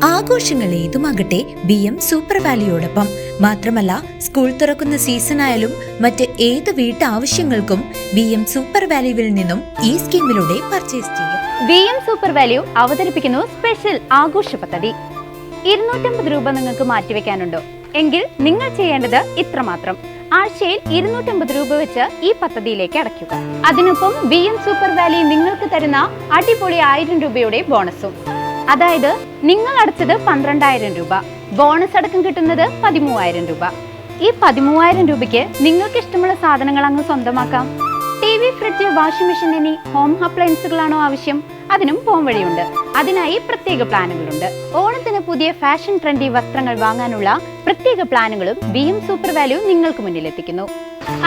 ആഘോഷങ്ങൾ ഏതുമാകട്ടെ BM super വാലിയോടൊപ്പം. മാത്രമല്ല, സ്കൂൾ തുറക്കുന്ന സീസണായാലും മറ്റ് ഏത് വീട്ടാവശ്യങ്ങൾക്കും BM സൂപ്പർ വാല്യൂവിൽ നിന്നും ഈ സ്കീമിലൂടെ പർച്ചേസ് ചെയ്യാം. BM സൂപ്പർ വാല്യൂ അവതരിപ്പിക്കുന്നു സ്പെഷ്യൽ ആഘോഷ പദ്ധതി. 250 രൂപ നിങ്ങൾക്ക് മാറ്റിവെക്കാനുണ്ടോ? എങ്കിൽ നിങ്ങൾ ചെയ്യേണ്ടത് ഇത്രമാത്രം: ആഴ്ചയിൽ 250 രൂപ വെച്ച് ഈ പദ്ധതിയിലേക്ക് അടയ്ക്കുക. അതിനൊപ്പം BM സൂപ്പർ വാല്യൂ നിങ്ങൾക്ക് തരുന്ന അടിപൊളി 1000 രൂപയുടെ ബോണസും. അതായത് നിങ്ങൾ അടച്ചത് 12,000 രൂപ, ബോണസ് അടക്കം കിട്ടുന്നത് 13,000 രൂപ. ഈ 13,000 രൂപയ്ക്ക് നിങ്ങൾക്ക് ഇഷ്ടമുള്ള സാധനങ്ങൾ അങ്ങ് സ്വന്തമാക്കാം. TV, ഫ്രിഡ്ജ്, വാഷിംഗ് മെഷീൻ എന്നീ ഹോം അപ്ലയൻസുകളാണോ ആവശ്യം? അതിനും പോം വഴിയുണ്ട്. അതിനായി പ്രത്യേക പ്ലാനുകളുണ്ട്. ഓണത്തിന് പുതിയ ഫാഷൻ ട്രെൻഡി വസ്ത്രങ്ങൾ വാങ്ങാനുള്ള പ്രത്യേക പ്ലാനുകളും BM സൂപ്പർ വാല്യൂ നിങ്ങൾക്ക് മുന്നിലെത്തിക്കുന്നു.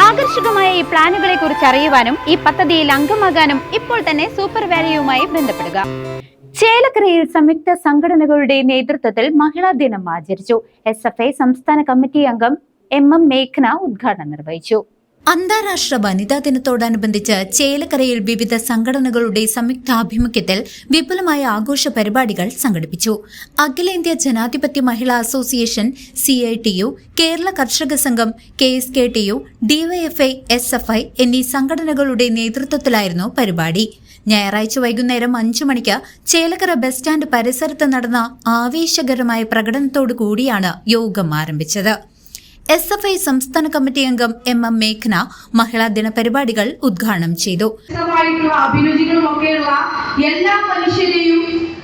ആകർഷകമായ ഈ പ്ലാനുകളെ കുറിച്ച് അറിയുവാനും ഈ പദ്ധതിയിൽ അംഗമാകാനും ഇപ്പോൾ തന്നെ സൂപ്പർ വാല്യൂവുമായി ബന്ധപ്പെടുക. ചേലക്കരയിൽ സംയുക്ത സംഘടനകളുടെ നേതൃത്വത്തിൽ മഹിളാ ദിനം ആചരിച്ചു. SFI സംസ്ഥാന കമ്മിറ്റി അംഗം MM മേഘന ഉദ്ഘാടനം നിർവഹിച്ചു. അന്താരാഷ്ട്ര വനിതാ ദിനത്തോടനുബന്ധിച്ച് ചേലക്കരയിൽ വിവിധ സംഘടനകളുടെ സംയുക്താഭിമുഖ്യത്തിൽ വിപുലമായ ആഘോഷ പരിപാടികൾ സംഘടിപ്പിച്ചു. അഖിലേന്ത്യാ ജനാധിപത്യ മഹിളാ അസോസിയേഷൻ CITU, കേരള കർഷക സംഘം KSKTU, DYFI, SFI എന്നീ സംഘടനകളുടെ നേതൃത്വത്തിലായിരുന്നു പരിപാടി. ഞായറാഴ്ച വൈകുന്നേരം 5 മണിക്ക് ചേലക്കര ബസ് സ്റ്റാൻഡ് പരിസരത്ത് നടന്ന ആവേശകരമായ പ്രകടനത്തോടു കൂടിയാണ് യോഗം ആരംഭിച്ചത്. SFI സംസ്ഥാന കമ്മിറ്റി അംഗം MM മേഘന മഹിളാ ദിന പരിപാടികൾ ഉദ്ഘാടനം ചെയ്തു. അഭിരുചികളുമൊക്കെയുള്ള എല്ലാ മനുഷ്യരെയും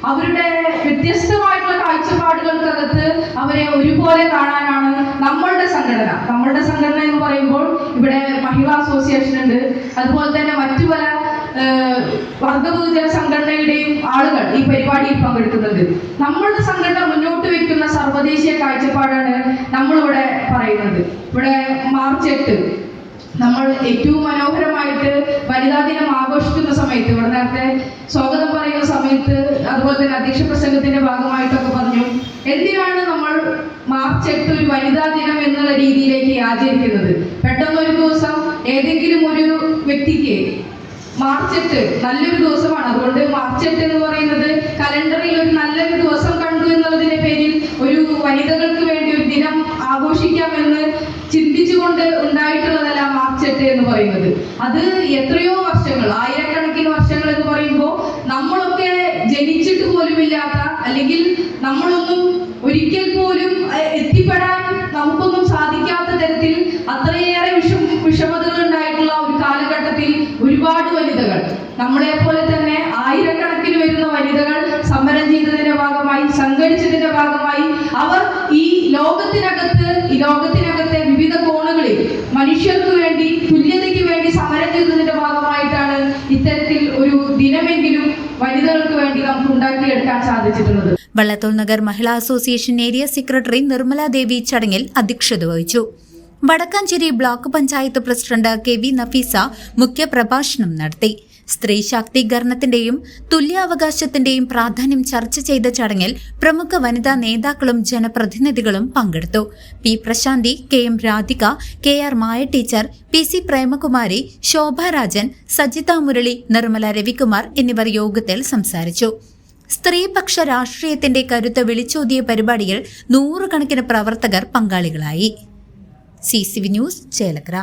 അവരുടെ വ്യത്യസ്തമായിട്ടുള്ള കാഴ്ചപ്പാടുകൾക്കകത്ത് അവരെ ഒരുപോലെ കാണാനാണ് നമ്മളുടെ സംഘടന എന്ന് പറയുമ്പോൾ ഇവിടെ മഹിളാ അസോസിയേഷൻ ഉണ്ട്. അതുപോലെ തന്നെ മറ്റു പല വർഗബഹുജന സംഘടനയുടെയും ആളുകൾ ഈ പരിപാടിയിൽ പങ്കെടുക്കുന്നുണ്ട്. നമ്മളുടെ സംഘടന മുന്നോട്ട് വെക്കുന്ന സർവ്വദേശീയ കാഴ്ചപ്പാടാണ് നമ്മളിവിടെ പറയുന്നത്. ഇവിടെ മാർച്ച് 8 നമ്മൾ ഏറ്റവും മനോഹരമായിട്ട് വനിതാ ദിനം ആഘോഷിക്കുന്ന സമയത്ത്, ഇവിടെ നേരത്തെ സ്വാഗതം പറയുന്ന സമയത്ത്, അതുപോലെ തന്നെ അധ്യക്ഷ പ്രസംഗത്തിന്റെ ഭാഗമായിട്ടൊക്കെ പറഞ്ഞു, എന്തിനാണ് നമ്മൾ മാർച്ച് 8 ഒരു വനിതാ ദിനം എന്നുള്ള രീതിയിലേക്ക് ആചരിക്കുന്നത്? പെട്ടെന്നൊരു ദിവസം ഏതെങ്കിലും ഒരു വ്യക്തിക്ക് മാർച്ച് 8 നല്ലൊരു ദിവസമാണ്, അതുകൊണ്ട് മാർച്ച് 8 എന്ന് പറയുന്നത് കലണ്ടറിൽ ഒരു നല്ലൊരു ദിവസം കണ്ടു എന്നുള്ളതിന്റെ പേരിൽ ഒരു വനിതകൾക്ക് വേണ്ടി ഒരു ദിനം ആഘോഷിക്കാമെന്ന് ചിന്തിച്ചുകൊണ്ട് ഉണ്ടായിട്ടുള്ളതല്ല മാർച്ച് 8 എന്ന് പറയുന്നത്. അത് എത്രയോ വർഷങ്ങൾ, ആയിരക്കണക്കിന് വർഷങ്ങൾ എന്ന് പറയുമ്പോൾ നമ്മളൊക്കെ ജനിച്ചിട്ട് പോലുമില്ലാത്ത, അല്ലെങ്കിൽ നമ്മളൊന്നും ഒരിക്കൽ പോലും എത്തിപ്പെടാൻ നമുക്കൊന്നും സാധിക്കാത്ത തരത്തിൽ അത്രയേറെ വിഷമതകൾ ഉണ്ടായിട്ടുള്ള ഒരു കാലഘട്ടത്തിൽ ഒരുപാട് വനിതകൾ, നമ്മളെ പോലെ തന്നെ ആയിരക്കണക്കിന് വരുന്ന വനിതകൾ സമരം ചെയ്തതിന്റെ ഭാഗമായി, സംഘടിച്ചതിന്റെ ഭാഗമായി അവർ ഈ ലോകത്തിനകത്തെ വിവിധ കോണുകളിൽ മനുഷ്യർക്ക് വേണ്ടി, തുല്യതയ്ക്ക് വേണ്ടി സമരം ചെയ്തതിന്റെ ഭാഗമായിട്ടാണ് ഇത്തരത്തിൽ ഒരു ദിനമെങ്കിലും വനിതകൾക്ക് വേണ്ടി നമുക്ക് ഉണ്ടാക്കിയെടുക്കാൻ സാധിച്ചിട്ടുള്ളത്. Vallathol Nagar Mahila association area secretary Nirmala Devi ചടങ്ങിൽ അധ്യക്ഷത വഹിച്ചു. Vadakkanchery block panchayat president KV Nafeesa മുഖ്യപ്രഭാഷണം നടത്തി. സ്ത്രീ ശാക്തീകരണത്തിന്റെയും തുല്യാവകാശത്തിന്റെയും പ്രാധാന്യം ചർച്ച ചെയ്ത ചടങ്ങിൽ പ്രമുഖ വനിതാ നേതാക്കളും ജനപ്രതിനിധികളും പങ്കെടുത്തു. P. പ്രശാന്തി, KM രാധിക, KR മായ ടീച്ചർ, PC പ്രേമകുമാരി, ശോഭ രാജൻ, സജിത മുരളി, നിർമ്മല രവികുമാർ എന്നിവർ യോഗത്തിൽ സംസാരിച്ചു. സ്ത്രീപക്ഷ രാഷ്ട്രീയത്തിന്റെ കരുത്ത് വിളിച്ചോതിയ പരിപാടിയിൽ 100 കണക്കിന് പ്രവർത്തകർ പങ്കാളികളായി. CCV news, Chelakkara.